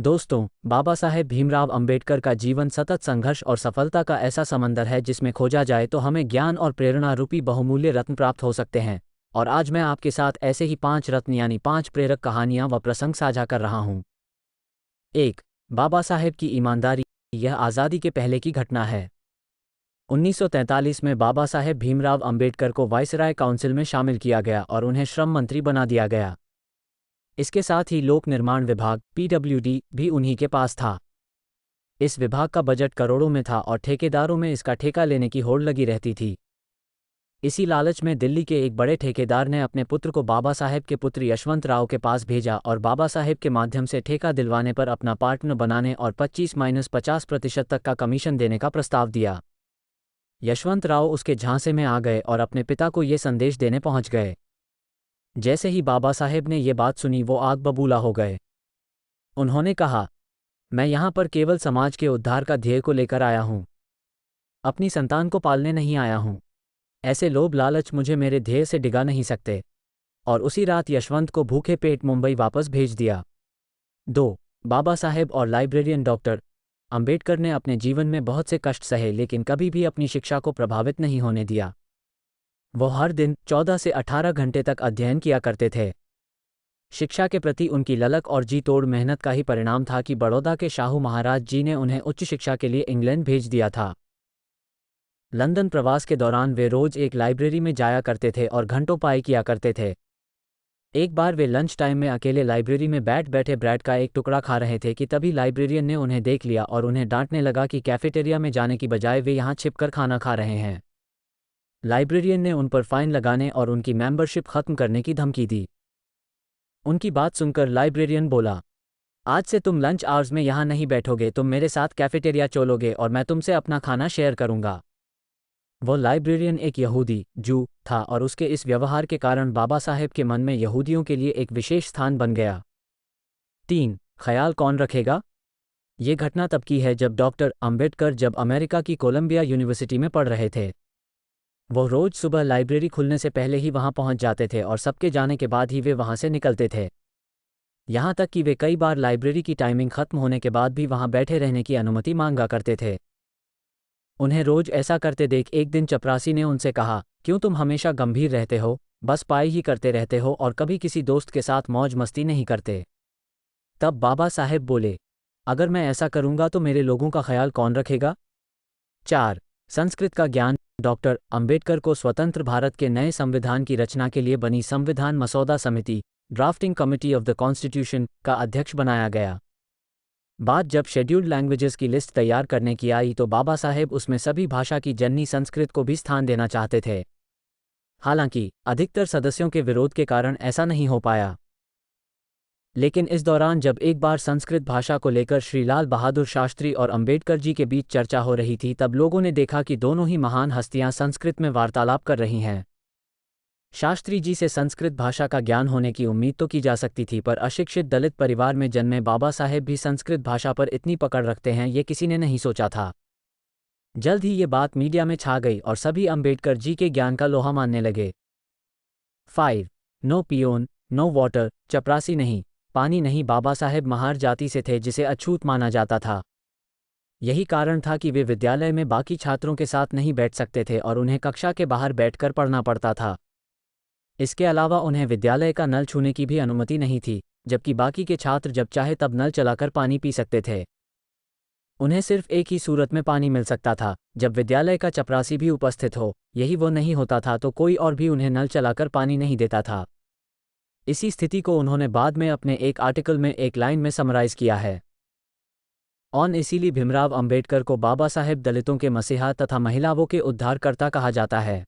दोस्तों, बाबा साहेब भीमराव अंबेडकर का जीवन सतत संघर्ष और सफलता का ऐसा समंदर है जिसमें खोजा जाए तो हमें ज्ञान और प्रेरणा रूपी बहुमूल्य रत्न प्राप्त हो सकते हैं। और आज मैं आपके साथ ऐसे ही 5 रत्न यानी 5 प्रेरक कहानियां व प्रसंग साझा कर रहा हूं। 1. बाबा साहेब की ईमानदारी। यह आज़ादी के पहले की घटना है। 1943 में बाबा साहेब भीमराव अंबेडकर को वायसराय काउंसिल में शामिल किया गया और उन्हें श्रम मंत्री बना दिया गया। इसके साथ ही लोक निर्माण विभाग (PWD) भी उन्हीं के पास था। इस विभाग का बजट करोड़ों में था और ठेकेदारों में इसका ठेका लेने की होड़ लगी रहती थी। इसी लालच में दिल्ली के एक बड़े ठेकेदार ने अपने पुत्र को बाबा साहेब के पुत्र यशवंत राव के पास भेजा और बाबा साहेब के माध्यम से ठेका दिलवाने पर अपना पार्टनर बनाने और 25-50% तक का कमीशन देने का प्रस्ताव दिया। यशवंत राव उसके झांसे में आ गए और अपने पिता को ये संदेश देने पहुंच गए। जैसे ही बाबा साहेब ने ये बात सुनी वो आग बबूला हो गए। उन्होंने कहा, मैं यहाँ पर केवल समाज के उद्धार का ध्येय को लेकर आया हूँ, अपनी संतान को पालने नहीं आया हूँ। ऐसे लोभ लालच मुझे मेरे ध्येय से डिगा नहीं सकते। और उसी रात यशवंत को भूखे पेट मुंबई वापस भेज दिया। 2. बाबा साहेब और लाइब्रेरियन डॉक्टर अंबेडकर ने अपने जीवन में बहुत से कष्ट सहे लेकिन कभी भी अपनी शिक्षा को प्रभावित नहीं होने दिया। वो हर दिन 14 से 18 घंटे तक अध्ययन किया करते थे। शिक्षा के प्रति उनकी ललक और जी तोड़ मेहनत का ही परिणाम था कि बड़ौदा के शाहू महाराज जी ने उन्हें उच्च शिक्षा के लिए इंग्लैंड भेज दिया था। लंदन प्रवास के दौरान वे रोज एक लाइब्रेरी में जाया करते थे और घंटों पढ़ाई किया करते थे। एक बार वे लंच टाइम में अकेले लाइब्रेरी में बैठे ब्रेड का एक टुकड़ा खा रहे थे कि तभी लाइब्रेरियन ने उन्हें देख लिया और उन्हें डांटने लगा कि कैफेटेरिया में जाने की बजाय वे यहाँ छिपकर खाना खा रहे हैं। लाइब्रेरियन ने उन पर फाइन लगाने और उनकी मेंबरशिप खत्म करने की धमकी दी। उनकी बात सुनकर लाइब्रेरियन बोला, आज से तुम लंच आवर्स में यहाँ नहीं बैठोगे, तुम मेरे साथ कैफेटेरिया चलोगे और मैं तुमसे अपना खाना शेयर करूंगा। वो लाइब्रेरियन एक यहूदी जू था और उसके इस व्यवहार के कारण बाबा साहेब के मन में यहूदियों के लिए एक विशेष स्थान बन गया। 3. ख्याल कौन रखेगा। ये घटना तब की है जब डॉक्टर अंबेडकर जब अमेरिका की कोलंबिया यूनिवर्सिटी में पढ़ रहे थे। वो रोज सुबह लाइब्रेरी खुलने से पहले ही वहां पहुंच जाते थे और सबके जाने के बाद ही वे वहां से निकलते थे। यहां तक कि वे कई बार लाइब्रेरी की टाइमिंग खत्म होने के बाद भी वहां बैठे रहने की अनुमति मांगा करते थे। उन्हें रोज ऐसा करते देख एक दिन चपरासी ने उनसे कहा, क्यों तुम हमेशा गंभीर रहते हो, बस पाई ही करते रहते हो और कभी किसी दोस्त के साथ मौज मस्ती नहीं करते। तब बाबा साहेब बोले, अगर मैं ऐसा करूंगा तो मेरे लोगों का ख्याल कौन रखेगा। 4. संस्कृत का ज्ञान। डॉक्टर अंबेडकर को स्वतंत्र भारत के नए संविधान की रचना के लिए बनी संविधान मसौदा समिति drafting committee of the constitution का अध्यक्ष बनाया गया। बात जब शेड्यूल्ड लैंग्वेजेस की लिस्ट तैयार करने की आई तो बाबा साहेब उसमें सभी भाषा की जननी संस्कृत को भी स्थान देना चाहते थे। हालांकि अधिकतर सदस्यों के विरोध के कारण ऐसा नहीं हो पाया। लेकिन इस दौरान जब एक बार संस्कृत भाषा को लेकर श्री लाल बहादुर शास्त्री और अंबेडकर जी के बीच चर्चा हो रही थी तब लोगों ने देखा कि दोनों ही महान हस्तियां संस्कृत में वार्तालाप कर रही हैं। शास्त्री जी से संस्कृत भाषा का ज्ञान होने की उम्मीद तो की जा सकती थी, पर अशिक्षित दलित परिवार में जन्मे बाबा साहेब भी संस्कृत भाषा पर इतनी पकड़ रखते हैं ये किसी ने नहीं सोचा था। जल्द ही ये बात मीडिया में छा गई और सभी अंबेडकर जी के ज्ञान का लोहा मानने लगे। 5. No peon no water. चपरासी नहीं, पानी नहीं। बाबा साहेब महार जाति से थे जिसे अछूत माना जाता था। यही कारण था कि वे विद्यालय में बाकी छात्रों के साथ नहीं बैठ सकते थे और उन्हें कक्षा के बाहर बैठकर पढ़ना पड़ता था। इसके अलावा उन्हें विद्यालय का नल छूने की भी अनुमति नहीं थी, जबकि बाकी के छात्र जब चाहे तब नल चलाकर पानी पी सकते थे। उन्हें सिर्फ एक ही सूरत में पानी मिल सकता था, जब विद्यालय का चपरासी भी उपस्थित हो। यही वो नहीं होता था तो कोई और भी उन्हें नल चलाकर पानी नहीं देता था। इसी स्थिति को उन्होंने बाद में अपने एक आर्टिकल में एक लाइन में समराइज किया है ऑन। इसीलिए भीमराव अंबेडकर को बाबा साहेब दलितों के मसीहा तथा महिलाओं के उद्धारकर्ता कहा जाता है।